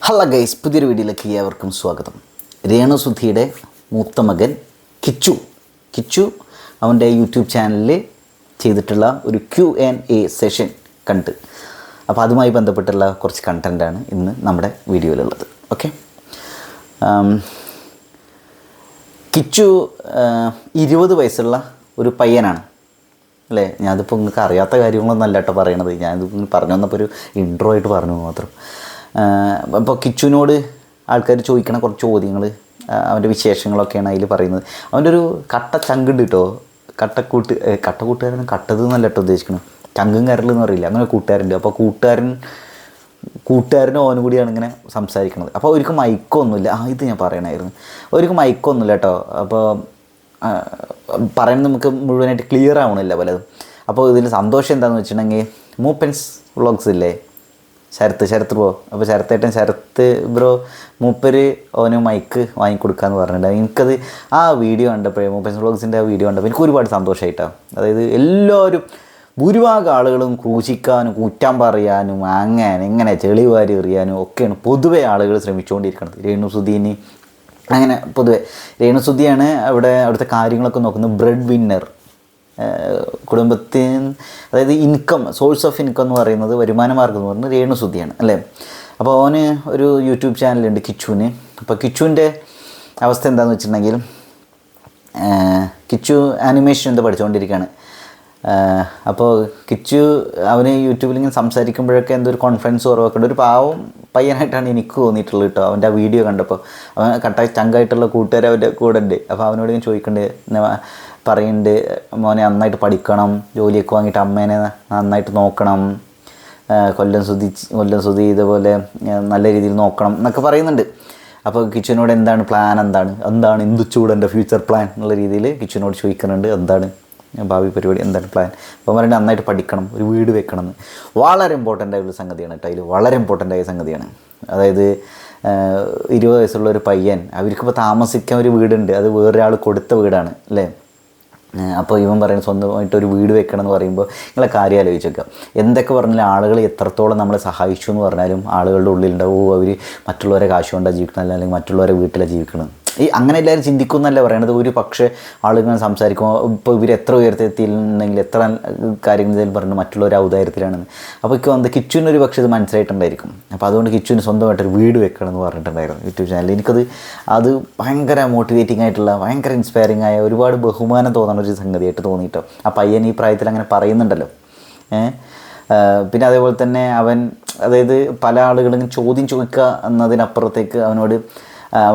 Hello guys, പുതിയൊരു വീഡിയോയിലേക്ക് ഏവർക്കും സ്വാഗതം. രേണുസുധിയുടെ മൂത്ത മകൻ കിച്ചു അവൻ്റെ യൂട്യൂബ് ചാനലിൽ ചെയ്തിട്ടുള്ള ഒരു Q&A സെഷൻ കണ്ട്, അപ്പോൾ അതുമായി ബന്ധപ്പെട്ടുള്ള കുറച്ച് കണ്ടൻറ്റാണ് ഇന്ന് നമ്മുടെ വീഡിയോയിലുള്ളത്. ഓക്കെ, കിച്ചു 20 വയസ്സുള്ള ഒരു പയ്യനാണ് അല്ലേ. ഞാനിപ്പോൾ നിങ്ങൾക്ക് അറിയാത്ത കാര്യങ്ങളൊന്നും അല്ല കേട്ടോ പറയണത്, ഞാനിത് പറഞ്ഞു വന്നപ്പോൾ ഒരു ഇൻട്രോ ആയിട്ട് പറഞ്ഞു മാത്രം. അപ്പോൾ കിച്ചുവിനോട് ആൾക്കാർ ചോദിക്കണ കുറച്ച് ചോദ്യങ്ങൾ, അവൻ്റെ വിശേഷങ്ങളൊക്കെയാണ് അതിൽ പറയുന്നത്. അവൻ്റെ ഒരു കട്ട ചങ്കുണ്ട് കേട്ടോ, കട്ടക്കൂട്ടുകാരൻ കട്ടത് എന്നല്ല കേട്ടോ ഉദ്ദേശിക്കണം, ചങ്കും കരലെന്ന് പറയില്ല, അങ്ങനെ കൂട്ടുകാരുണ്ട്. അപ്പോൾ കൂട്ടുകാരനും ഓനും കൂടിയാണ് ഇങ്ങനെ സംസാരിക്കുന്നത്. അപ്പോൾ അവർക്ക് മൈക്കൊന്നുമില്ല. ഇത് ഞാൻ പറയണമായിരുന്നു, അവർക്ക് മൈക്കൊന്നുമില്ല കേട്ടോ. അപ്പോൾ പറയുന്നത് നമുക്ക് മുഴുവനായിട്ട് ക്ലിയർ ആവണില്ല പലതും. അപ്പോൾ ഇതിൽ സന്തോഷം എന്താണെന്ന് വെച്ചിട്ടുണ്ടെങ്കിൽ, മൂപ്പൻസ് വ്ളോഗ്സ് ഇല്ലേ, ശരത്ത് ബ്രോ. അപ്പോൾ ശരത്ത് ബ്രോ മൂപ്പര് ഓന് മൈക്ക് വാങ്ങിക്കൊടുക്കാമെന്ന് പറഞ്ഞിട്ടുണ്ട്. എനിക്കത് ആ വീഡിയോ കണ്ടപ്പോഴേ, മൂപ്പൻസ് വ്ളോഗ്സിൻ്റെ ആ വീഡിയോ കണ്ടപ്പോൾ എനിക്ക് ഒരുപാട് സന്തോഷമായിട്ടാണ്. അതായത് എല്ലാവരും ഭൂരിഭാഗം ആളുകളും ക്രൂശിക്കാനും കുറ്റം പറയാനും എങ്ങനെ ചെളി വാരി എറിയാനും ഒക്കെയാണ് പൊതുവെ ആളുകൾ ശ്രമിച്ചുകൊണ്ടിരിക്കുന്നത്. രേണുസുധീന് അങ്ങനെ പൊതുവെ രേണുസുധിയാണ് അവിടുത്തെ കാര്യങ്ങളൊക്കെ നോക്കുന്നത്. ബ്രെഡ് വിന്നർ, കുടുംബത്തിന് അതായത് സോഴ്സ് ഓഫ് ഇൻകം എന്ന് പറയുന്നത്, വരുമാന മാർഗ്ഗം എന്ന് പറയുന്നത് രേണുസുധിയാണ് അല്ലേ. അപ്പോൾ അവന് ഒരു യൂട്യൂബ് ചാനലുണ്ട് കിച്ചുവിന്. അപ്പോൾ കിച്ചുവിൻ്റെ അവസ്ഥ എന്താണെന്ന് വെച്ചിട്ടുണ്ടെങ്കിൽ, കിച്ചു ആനിമേഷൻ എന്താ പഠിച്ചുകൊണ്ടിരിക്കുകയാണ്. അപ്പോൾ കിച്ചു അവന് യൂട്യൂബിൽ ഇങ്ങനെ സംസാരിക്കുമ്പോഴൊക്കെ എന്തോ ഒരു കോൺഫിഡൻസ് കുറവൊക്കെ ഉണ്ട്. ഒരു പാവം പയ്യനായിട്ടാണ് എനിക്ക് തോന്നിയിട്ടുള്ളത് കേട്ടോ. അവൻ്റെ ആ വീഡിയോ കണ്ടപ്പോൾ അവൻ ചങ്കായിട്ടുള്ള കൂട്ടുകാർ അവൻ്റെ കൂടെ ഉണ്ട്. അപ്പോൾ അവനോട് ഞാൻ ചോദിക്കുന്നുണ്ട്, പറയുന്നുണ്ട്, മോനെ നന്നായിട്ട് പഠിക്കണം, ജോലിയൊക്കെ വാങ്ങിയിട്ട് അമ്മേനെ നന്നായിട്ട് നോക്കണം, കൊല്ലം സുധി ഇതുപോലെ നല്ല രീതിയിൽ നോക്കണം എന്നൊക്കെ പറയുന്നുണ്ട്. അപ്പോൾ കിച്ചുവിനോട് എന്ത് ചൂടെൻ്റെ ഫ്യൂച്ചർ പ്ലാൻ എന്നുള്ള രീതിയിൽ കിച്ചുവിനോട് ചോദിക്കുന്നുണ്ട്, എന്താണ് ഭാവി പരിപാടി, എന്താണ് പ്ലാൻ. അപ്പോൾ പറയുന്നത് നന്നായിട്ട് പഠിക്കണം, ഒരു വീട് വെക്കണം എന്ന്. വളരെ ഇമ്പോർട്ടൻ്റ് ആയിട്ടുള്ള സംഗതിയാണ് കേട്ടോ. അതിൽ വളരെ ഇമ്പോർട്ടൻ്റ് ആയ സംഗതിയാണ്. അതായത് 20 വയസ്സുള്ള ഒരു പയ്യൻ, അവർക്കിപ്പോൾ താമസിക്കാൻ ഒരു വീടുണ്ട്, അത് വേറൊരാൾ കൊടുത്ത വീടാണ് അല്ലേ. അപ്പോൾ ഇവൻ പറയുന്നത് സ്വന്തമായിട്ട് ഒരു വീട് വെക്കണം എന്ന് പറയുമ്പോൾ നിങ്ങളെ കാര്യം ആലോചിച്ച് വെക്കാം. എന്തൊക്കെ പറഞ്ഞാലും ആളുകൾ എത്രത്തോളം നമ്മളെ സഹായിച്ചു എന്ന് പറഞ്ഞാലും ആളുകളുടെ ഉള്ളിലുണ്ടാവും, അവർ മറ്റുള്ളവരെ കാശ് കൊണ്ടാണ് ജീവിക്കണം, അല്ലെങ്കിൽ മറ്റുള്ളവരെ വീട്ടിലാണ് ജീവിക്കണം. അങ്ങനെ എല്ലാവരും ചിന്തിക്കുമെന്നല്ല പറയണത്. ഒരു പക്ഷേ ആളുകൾ സംസാരിക്കുമ്പോൾ ഇപ്പോൾ ഇവർ എത്ര ഉയർത്തിയെത്തിയില്ലെങ്കിൽ എത്ര കാര്യങ്ങൾ ഇതിൽ പറയുന്നത് മറ്റുള്ളവർ ഔദാര്യത്തിലാണെന്ന്. അപ്പോൾ കിച്ചുവിനൊരു പക്ഷേ ഇത് മനസ്സിലായിട്ടുണ്ടായിരിക്കും. അപ്പോൾ അതുകൊണ്ട് കിച്ചുവിന് സ്വന്തമായിട്ടൊരു വീട് വെക്കണം എന്ന് പറഞ്ഞിട്ടുണ്ടായിരുന്നു യൂട്യൂബ് ചാനലിൽ. അത് ഭയങ്കര മോട്ടിവേറ്റിംഗ് ആയിട്ടുള്ള, ഭയങ്കര ഇൻസ്പയറിംഗ് ആയ, ഒരുപാട് ബഹുമാനം തോന്നുന്ന ഒരു സംഗതിയായിട്ട് തോന്നിയിട്ടോ. ആ പയ്യൻ ഈ പ്രായത്തിൽ അങ്ങനെ പറയുന്നുണ്ടല്ലോ. പിന്നെ അതേപോലെ തന്നെ അതായത് പല ആളുകളും ചോദ്യം ചോദിക്കുക എന്നതിനപ്പുറത്തേക്ക് അവനോട്,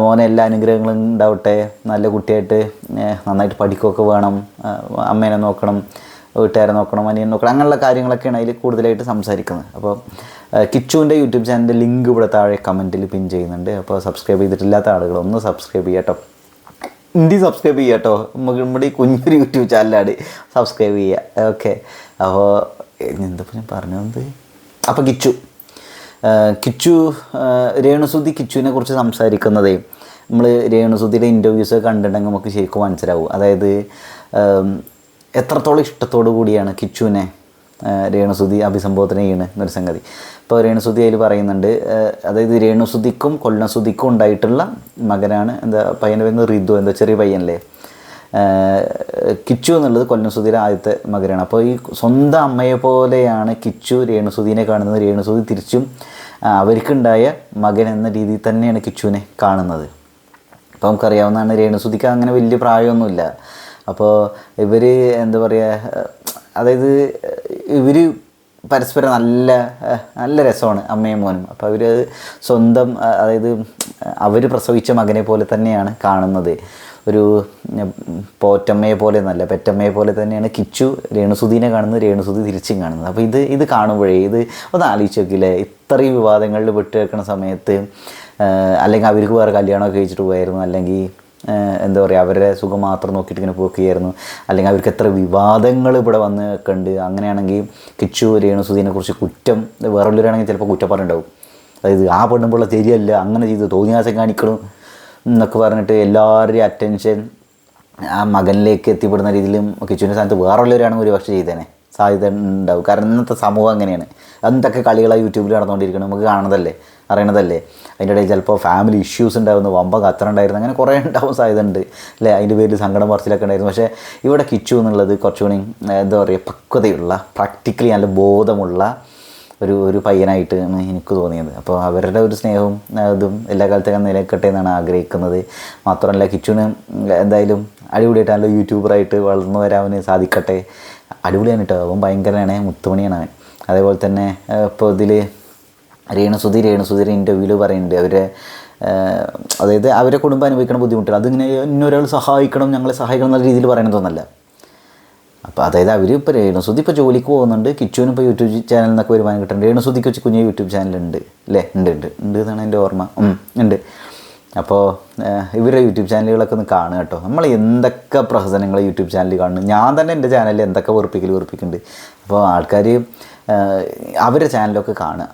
മോനെ എല്ലാ അനുഗ്രഹങ്ങളും ഉണ്ടാവട്ടെ, നല്ല കുട്ടിയായിട്ട് നന്നായിട്ട് പഠിക്കുകയൊക്കെ വേണം, അമ്മേനെ നോക്കണം, വീട്ടുകാരെ നോക്കണം, അനിയനെ നോക്കണം, അങ്ങനെയുള്ള കാര്യങ്ങളൊക്കെയാണ് അതിൽ കൂടുതലായിട്ട് സംസാരിക്കുന്നത്. അപ്പോൾ കിച്ചുവിൻ്റെ യൂട്യൂബ് ചാനലിൻ്റെ ലിങ്ക് ഇവിടെ താഴെ കമൻറ്റിൽ പിൻ ചെയ്യുന്നുണ്ട്. അപ്പോൾ സബ്സ്ക്രൈബ് ചെയ്തിട്ടില്ലാത്ത ആളുകൾ ഒന്ന് സബ്സ്ക്രൈബ് ചെയ്യാം കേട്ടോ. സബ്സ്ക്രൈബ് ചെയ്യാം കേട്ടോ. നമ്മുടെ ഈ കുഞ്ഞൊരു യൂട്യൂബ് ചാനലാണ്, സബ്സ്ക്രൈബ് ചെയ്യുക. ഓക്കെ, അപ്പോൾ എന്തപ്പോൾ ഞാൻ പറഞ്ഞത്, അപ്പോൾ കിച്ചുവിനെ കുറിച്ച് സംസാരിക്കുന്നതേ, നമ്മൾ രേണുസുധിയുടെ ഇൻ്റർവ്യൂസൊക്കെ കണ്ടിട്ടുണ്ടെങ്കിൽ നമുക്ക് ശരിക്കും മനസ്സിലാവും. അതായത് എത്രത്തോളം ഇഷ്ടത്തോടു കൂടിയാണ് കിച്ചുവിനെ രേണുസുധി അഭിസംബോധന ചെയ്യണ എന്നൊരു സംഗതി. ഇപ്പോൾ രേണുസുധി അതിൽ പറയുന്നുണ്ട്, അതായത് രേണുസുധിക്കും കൊല്ലസുധിക്കും ഉണ്ടായിട്ടുള്ള മകനാണ്, പയ്യൻ്റെ പേര് റിതു, ചെറിയ പയ്യനല്ലേ. കിച്ചു എന്നുള്ളത് കൊല്ലസുധിയുടെ ആദ്യത്തെ മകനാണ്. അപ്പോൾ ഈ സ്വന്തം അമ്മയെ പോലെയാണ് കിച്ചു രേണുസുധീനെ കാണുന്നത്. രേണുസുധി തിരിച്ചും അവർക്കുണ്ടായ മകൻ എന്ന രീതിയിൽ തന്നെയാണ് കിച്ചുവിനെ കാണുന്നത്. അപ്പോൾ നമുക്കറിയാവുന്നതാണ്, രേണുസുധിക്ക് അങ്ങനെ വലിയ പ്രായമൊന്നുമില്ല. അപ്പോൾ ഇവർ എന്താ പറയുക, അതായത് ഇവർ പരസ്പരം നല്ല രസമാണ് അമ്മയും മോനും. അപ്പോൾ അവർ സ്വന്തം, അതായത് അവർ പ്രസവിച്ച മകനെ പോലെ തന്നെയാണ് കാണുന്നത്. ഒരു പോറ്റമ്മയെ പോലെ എന്നല്ല, പെറ്റമ്മയെ പോലെ തന്നെയാണ് കിച്ചു രേണുസുധീനെ കാണുന്നത്, രേണുസുധി തിരിച്ചും കാണുന്നത്. അപ്പോൾ ഇത് കാണുമ്പോഴേ ഒന്ന് ആലോചിച്ച് നോക്കില്ലേ, ഇത്രയും വിവാദങ്ങളിൽ വിട്ട് വെക്കുന്ന സമയത്ത്, അല്ലെങ്കിൽ അവർക്ക് വേറെ കല്യാണമൊക്കെ കഴിച്ചിട്ട് പോയായിരുന്നു, അല്ലെങ്കിൽ എന്താ പറയുക, അവരുടെ സുഖം മാത്രം നോക്കിയിട്ട് ഇങ്ങനെ പോക്കുകയായിരുന്നു, അല്ലെങ്കിൽ അവർക്ക് എത്ര വിവാദങ്ങൾ ഇവിടെ വന്ന് വെക്കുന്നുണ്ട്. അങ്ങനെയാണെങ്കിൽ കിച്ചു രേണുസുധീനെ കുറിച്ച് കുറ്റം വേറെയുള്ളവരാണെങ്കിൽ ചിലപ്പോൾ കുറ്റപ്പാടുണ്ടാവും. അതായത് ആ പെണ്ണുമ്പോൾ ശരിയല്ല, അങ്ങനെ ചെയ്ത് തോന്നിയാസം കാണിക്കണം എന്നൊക്കെ പറഞ്ഞിട്ട് എല്ലാവരുടെയും അറ്റൻഷൻ ആ മകനിലേക്ക് എത്തിപ്പെടുന്ന രീതിയിലും കിച്ചുവിൻ്റെ സ്ഥാനത്ത് വേറെയുള്ളവരാണെങ്കിൽ ഒരു പക്ഷേ ചെയ്തേനെ സാധ്യത ഉണ്ടാവും. കാരണം ഇന്നത്തെ സമൂഹം അങ്ങനെയാണ്. എന്തൊക്കെ കളികളാണ് യൂട്യൂബിൽ നടന്നുകൊണ്ടിരിക്കണം, നമുക്ക് കാണുന്നതല്ലേ. അറിയണതല്ലേ. അതിൻ്റെ ഇടയിൽ ചിലപ്പോൾ ഫാമിലി ഇഷ്യൂസ് ഉണ്ടാകുന്നു, വമ്പ കച്ചറ ഉണ്ടായിരുന്നു, അങ്ങനെ കുറേ ഉണ്ടാവാൻ സാധ്യതയുണ്ട് അല്ലേ. അതിൻ്റെ പേരിൽ സങ്കടം പറച്ചിലൊക്കെ ഉണ്ടായിരുന്നു. പക്ഷേ ഇവിടെ കിച്ചു എന്നുള്ളത് കുറച്ചുകൂടി എന്താ പറയുക പക്വതയുള്ള, പ്രാക്ടിക്കലി നല്ല ബോധമുള്ള ഒരു പയ്യനായിട്ടാണ് എനിക്ക് തോന്നിയത്. അപ്പോൾ അവരുടെ ഒരു സ്നേഹവും ഇതും എല്ലാ കാലത്തേക്കും നിലനിൽക്കട്ടെ എന്നാണ് ആഗ്രഹിക്കുന്നത്. മാത്രമല്ല കിച്ചുവിന് എന്തായാലും അടിപൊളിയായിട്ട് നല്ല യൂട്യൂബറായിട്ട് വളർന്നു വരാൻ സാധിക്കട്ടെ. അടിപൊളിയാണ് കേട്ടോ, അവൻ ഭയങ്കരമാണ്, മുത്തുമണിയാണ് അവൻ. അതേപോലെ തന്നെ ഇപ്പോൾ ഇതിൽ രേണുസുധീർ ഇൻ്റർവ്യൂവിൽ പറയുന്നുണ്ട് അവരെ അതായത് അവരെ കുടുംബം അനുഭവിക്കുന്ന ബുദ്ധിമുട്ടുകൾ അതിങ്ങനെ ഇന്നൊരാൾ സഹായിക്കണം, ഞങ്ങളെ സഹായിക്കണം എന്നുള്ള രീതിയിൽ പറയണതൊന്നല്ല. അപ്പോൾ അതായത് അവർ ഇപ്പോൾ രേണുസുധി ഇപ്പോൾ ജോലിക്ക് പോകുന്നുണ്ട്, കിച്ചുവിന് ഇപ്പോൾ യൂട്യൂബ് ചാനൽ നിന്നൊക്കെ വരുമാനം കിട്ടുന്നുണ്ട്. രേണുസുധിക്ക് വെച്ച് കുഞ്ഞ് യൂട്യൂബ് ചാനലുണ്ട് അല്ലേ, ഉണ്ട് എന്നാണ് എൻ്റെ ഓർമ്മ, ഉണ്ട്. അപ്പോൾ ഇവരുടെ യൂട്യൂബ് ചാനലുകളൊക്കെ ഒന്ന് കാണുക കേട്ടോ. നമ്മൾ എന്തൊക്കെ പ്രഹസനങ്ങൾ യൂട്യൂബ് ചാനലിൽ കാണുന്നു. ഞാൻ തന്നെ എൻ്റെ ചാനലിൽ എന്തൊക്കെ വെറുപ്പിക്കുന്നുണ്ട്. അപ്പോൾ ആൾക്കാർ അവരുടെ ചാനലൊക്കെ കാണുക,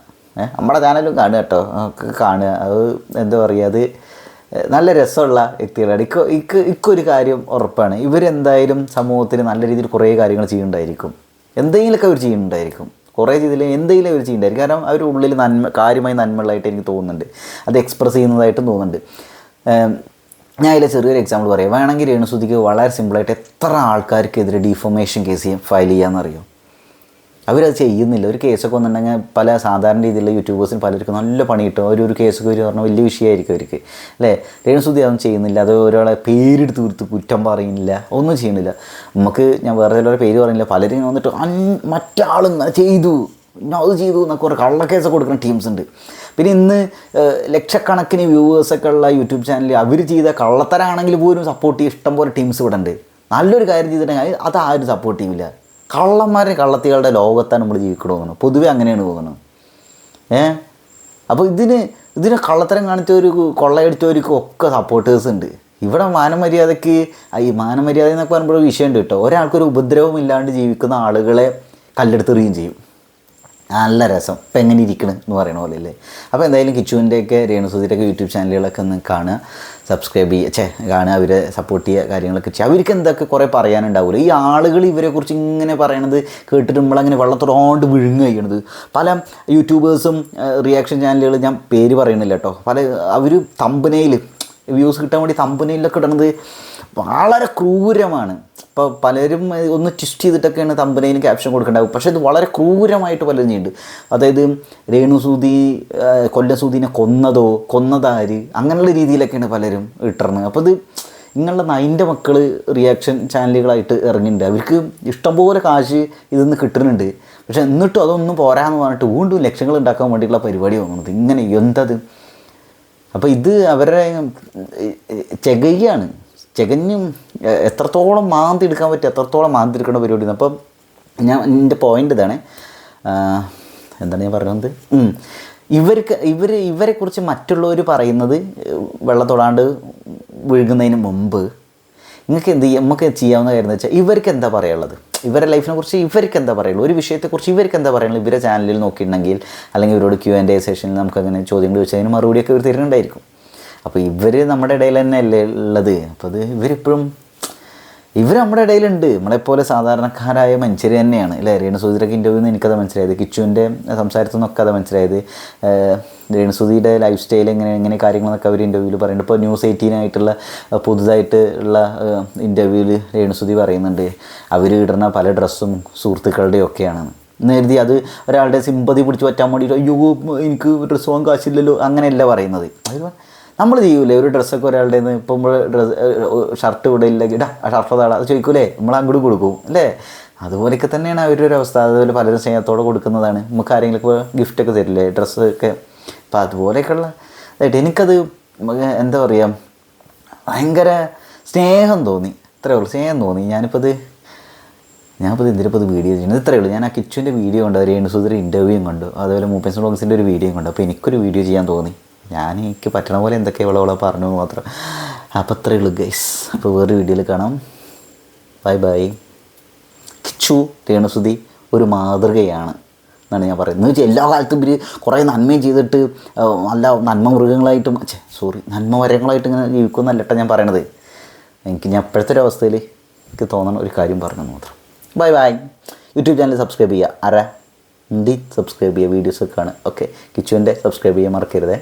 നമ്മുടെ ചാനലും കാണുക കേട്ടോ, കാണുക. അത് എന്താ പറയുക, അത് നല്ല രസമുള്ള വ്യക്തികളാണ്. ഇക്കൊരു കാര്യം ഉറപ്പാണ്, ഇവരെന്തായാലും സമൂഹത്തിന് നല്ല രീതിയിൽ കുറേ കാര്യങ്ങൾ ചെയ്യുന്നുണ്ടായിരിക്കും, എന്തെങ്കിലുമൊക്കെ അവർ ചെയ്യുന്നുണ്ടായിരിക്കും, കുറേ ചെയ്തില്ല എന്തെങ്കിലും അവർ ചെയ്യുന്നുണ്ടായിരിക്കും. കാരണം അവർ ഉള്ളിൽ കാര്യമായി നന്മകളായിട്ട് എനിക്ക് തോന്നുന്നുണ്ട്, അത് എക്സ്പ്രസ് ചെയ്യുന്നതായിട്ടും തോന്നുന്നുണ്ട്. ഞാൻ അതിൽ ചെറിയൊരു എക്സാമ്പിൾ പറയാം. വേണമെങ്കിൽ രേണുസുധിക്ക് വളരെ സിമ്പിളായിട്ട് എത്ര ആൾക്കാർക്കെതിരെ ഡിഫോമേഷൻ കേസ് ഫയൽ ചെയ്യാമെന്നറിയോ. അവരത് ചെയ്യുന്നില്ല. ഒരു കേസൊക്കെ വന്നിട്ടുണ്ടെങ്കിൽ പല സാധാരണ രീതിയിലുള്ള യൂട്യൂബേഴ്സിന് പലർക്കും നല്ല പണി കിട്ടും. ഒരു കേസൊക്കെ ഒരു പറഞ്ഞാൽ വലിയ വിഷയമായിരിക്കും അവർക്ക് അല്ലേ. രേണുസുധി അതൊന്നും ചെയ്യുന്നില്ല, അത് ഒരാളെ പേരെടുത്ത് കൊടുത്ത് കുറ്റം പറയുന്നില്ല, ഒന്നും ചെയ്യുന്നില്ല. നമുക്ക് ഞാൻ വേറെ ചിലവരുടെ പേര് പറയുന്നില്ല, പലരും വന്നിട്ട് മറ്റാളും ചെയ്തു അത് ചെയ്തു എന്നൊക്കെ കുറേ കള്ളക്കേസൊക്കെ കൊടുക്കുന്ന ടീംസ് ഉണ്ട്. പിന്നെ ഇന്ന് ലക്ഷക്കണക്കിന് വ്യൂവേഴ്സൊക്കെ ഉള്ള യൂട്യൂബ് ചാനലിൽ അവർ ചെയ്ത കള്ളത്തരാണെങ്കിൽ പോലും സപ്പോർട്ട് ചെയ്യും ഇഷ്ടം പോലെ ടീംസ് ഇവിടെ ഉണ്ട്. നല്ലൊരു കാര്യം ചെയ്തിട്ടുണ്ടെങ്കിൽ അത് ആരും സപ്പോർട്ട് ചെയ്യില്ല. കള്ളന്മാരെ കള്ളത്തികളുടെ ലോകത്താണ് നമ്മൾ ജീവിക്കണമെന്ന് പൊതുവെ അങ്ങനെയാണ് തോന്നുന്നത്. അപ്പോൾ ഇതിന് കള്ളത്തരം കാണിച്ചവർ കൊള്ളയടിച്ചവർക്കും ഒക്കെ സപ്പോർട്ടേഴ്സ് ഉണ്ട്. ഇവിടെ മാനമര്യാദയ്ക്ക് ഈ മാനമര്യാദ എന്നൊക്കെ പറയുമ്പോൾ വിഷയമുണ്ട് കേട്ടോ. ഒരാൾക്കൊരു ഉപദ്രവം ഇല്ലാണ്ട് ജീവിക്കുന്ന ആളുകളെ കല്ലെടുത്തെറിയുകയും ചെയ്യും. നല്ല രസം, ഇപ്പം എങ്ങനെ ഇരിക്കണം എന്ന് പറയുന്ന പോലെ അല്ലേ. അപ്പോൾ എന്തായാലും കിച്ചുവിൻ്റെയൊക്കെ രേണുസുധിയുടെയൊക്കെ യൂട്യൂബ് ചാനലുകളൊക്കെ ഒന്ന് കാണുക, സബ്സ്ക്രൈബ് ചെയ്യുക, കാണുക, അവരെ സപ്പോർട്ട് ചെയ്യുക, കാര്യങ്ങളൊക്കെ ചെയ്യുക. അവർക്ക് എന്തൊക്കെ കുറേ പറയാനുണ്ടാവില്ല. ഈ ആളുകൾ ഇവരെക്കുറിച്ച് ഇങ്ങനെ പറയണത് കേട്ടിട്ട് നമ്മളങ്ങനെ വെള്ളത്തോണ്ട് വിഴുങ്ങ ചെയ്യണത്. പല യൂട്യൂബേഴ്സും റിയാക്ഷൻ ചാനലുകൾ, ഞാൻ പേര് പറയുന്നില്ല കേട്ടോ, അവർ തമ്പനയിൽ വ്യൂസ് കിട്ടാൻ വേണ്ടി തമ്പനയിലൊക്കെ ഇടുന്നത് വളരെ ക്രൂരമാണ്. ഇപ്പോൾ പലരും ഒന്ന് ട്വിസ്റ്റ് ചെയ്തിട്ടൊക്കെയാണ് തമ്പനയിലും ക്യാപ്ഷൻ കൊടുക്കേണ്ടാവും. പക്ഷേ ഇത് വളരെ ക്രൂരമായിട്ട് പലരും ചെയ്യുന്നുണ്ട്. അതായത് രേണുസുധി കൊല്ലസുധീനെ കൊന്നതാര് അങ്ങനെയുള്ള രീതിയിലൊക്കെയാണ് പലരും ഇട്ടിരുന്നത്. അപ്പോൾ ഇത് ഇങ്ങനെയുള്ള നൈൻ്റെ മക്കൾ റിയാക്ഷൻ ചാനലുകളായിട്ട് ഇറങ്ങിയിട്ടുണ്ട്. അവർക്ക് ഇഷ്ടംപോലെ കാശ് ഇതിന്ന് കിട്ടുന്നുണ്ട്. പക്ഷേ എന്നിട്ടും അതൊന്നും പോരാന്ന് പറഞ്ഞിട്ട് വീണ്ടും ലക്ഷങ്ങൾ ഉണ്ടാക്കാൻ വേണ്ടിയിട്ടുള്ള പരിപാടി വന്നത് ഇങ്ങനെ എന്തത്. അപ്പോൾ ഇത് അവരുടെ ചെകഞ്ഞും എത്രത്തോളം മാന്തി എടുക്കാൻ പറ്റും എത്രത്തോളം മാന്തി എടുക്കേണ്ട പരിപാടിയാണ്. അപ്പം എൻ്റെ പോയിൻ്റ് ഇതാണ്, എന്താണ് ഞാൻ പറയുന്നത്, ഇവരെക്കുറിച്ച് മറ്റുള്ളവർ പറയുന്നത് വെള്ളത്തൊടാണ്ട് വിഴുകുന്നതിന് മുമ്പ് നമുക്ക് ചെയ്യാവുന്ന കാര്യം എന്ന് വെച്ചാൽ ഇവർക്ക് എന്താ പറയുള്ളത്, ഇവരുടെ ലൈഫിനെ കുറിച്ച് ഇവർക്ക് എന്താ പറയുള്ളൂ, ഒരു വിഷയത്തെക്കുറിച്ച് ഇവർക്ക് എന്താ പറയുള്ളൂ. ഇവരുടെ ചാനലിൽ നോക്കിയിട്ടുണ്ടെങ്കിൽ അല്ലെങ്കിൽ ഇവരോട് Q&A സെഷനിൽ നമുക്കങ്ങനെ ചോദ്യങ്ങൾ ചോദിച്ചാൽ അതിന് മറുപടിയൊക്കെ ഇവർ തരുന്നുണ്ടായിരിക്കും. അപ്പോൾ ഇവർ നമ്മുടെ ഇടയിൽ തന്നെ അല്ലേ ഉള്ളത്. അപ്പോൾ അത് ഇവർ നമ്മുടെ ഇടയിലുണ്ട്, നമ്മളെപ്പോലെ സാധാരണക്കാരായ മനുഷ്യർ തന്നെയാണ് അല്ലേ. രേണുസുധിയുടെയൊക്കെ ഇൻ്റർവ്യൂവിൽ നിന്ന് എനിക്കത് മനസ്സിലായത്, കിച്ചുവിൻ്റെ സംസാരത്തിൽ നിന്നൊക്കെ അത് മനസ്സിലായത്. രേണുസുധിയുടെ ലൈഫ് സ്റ്റൈൽ എങ്ങനെ കാര്യങ്ങളെന്നൊക്കെ അവർ ഇൻ്റർവ്യൂവിൽ പറയുന്നുണ്ട്. ഇപ്പോൾ News 18 പുതുതായിട്ടുള്ള ഇൻ്റർവ്യൂവിൽ രേണുസുധി പറയുന്നുണ്ട് അവർ ഇടുന്ന പല ഡ്രസ്സും സുഹൃത്തുക്കളുടെ ഒക്കെയാണെന്ന്. നേരത്തെ അത് ഒരാളുടെ സിമ്പതി പിടിച്ച് പറ്റാൻ വേണ്ടിയിട്ട് അയ്യോ എനിക്ക് ഡ്രസ്സ് വാങ്ങാൻ കാശില്ലല്ലോ അങ്ങനെയല്ല പറയുന്നത്. അത് നമ്മൾ ചെയ്യൂലേ, ഒരു ഡ്രസ്സൊക്കെ ഒരാളുടെ ഇപ്പോൾ നമ്മൾ ഷർട്ട് ഇവിടെ ഇല്ലെങ്കിൽ ഷർട്ട് അതാണ് അത് ചോദിക്കൂലേ, നമ്മൾ അങ്ങോട്ട് കൊടുക്കും അല്ലേ. അതുപോലെയൊക്കെ തന്നെയാണ് അവരുടെ ഒരു അവസ്ഥ. അതുപോലെ പലരും സ്നേഹത്തോടെ കൊടുക്കുന്നതാണ്. നമുക്ക് ആരെങ്കിലുമൊക്കെ ഗിഫ്റ്റൊക്കെ തരില്ലേ, ഡ്രസ്സൊക്കെ. അപ്പോൾ അതുപോലെയൊക്കെയുള്ള ഇതായിട്ട് എനിക്കത് എന്താ പറയുക ഭയങ്കര സ്നേഹം തോന്നി, ഇത്രയേ ഉള്ളൂ, സ്നേഹം തോന്നി. ഞാനിപ്പോൾ എന്തിനിപ്പോൾ വീഡിയോ ചെയ്യുന്നത് ഇത്രയേ ഉള്ളൂ. ഞാൻ ആ കിച്ചുവിൻ്റെ വീഡിയോ കണ്ടു, രേണുസുധിയുടെ ഇൻ്റർവ്യൂവും കണ്ടു, അതുപോലെ മൂപ്പൻസ് വ്ളോഗ്സിൻ്റെ ഒരു വീഡിയോയും കണ്ടു. അപ്പോൾ എനിക്കൊരു വീഡിയോ ചെയ്യാൻ തോന്നി. എനിക്ക് പറ്റണ പോലെ എന്തൊക്കെ ഇവളെ പറഞ്ഞു മാത്രം. അപ്പോൾ അത്രയേ ഉള്ളൂ ഗൈസ്. അപ്പോൾ വേറൊരു വീഡിയോയിൽ കാണാം. ബൈ. കിച്ചു രേണുസുധി ഒരു മാതൃകയാണ് എന്നാണ് ഞാൻ പറയുന്നത്. എന്ന് വെച്ചാൽ എല്ലാ കാലത്തും ഇവർ കുറേ നന്മയും ചെയ്തിട്ട് നല്ല നന്മ മരങ്ങളായിട്ട് ഇങ്ങനെ ജീവിക്കുമെന്നല്ലട്ടോ ഞാൻ പറയണത്. ഞാൻ ഇപ്പോഴത്തെ ഒരു അവസ്ഥയിൽ എനിക്ക് തോന്നണ ഒരു കാര്യം പറഞ്ഞു മാത്രം. ബൈ. യൂട്യൂബ് ചാനൽ സബ്സ്ക്രൈബ് ചെയ്യുക. ഉണ്ടി സബ്സ്ക്രൈബ് ചെയ്യുക, വീഡിയോസൊക്കെ കാണുക. ഓക്കെ, കിച്ചുവിൻ്റെ സബ്സ്ക്രൈബ് ചെയ്യാൻ മറക്കരുതേ.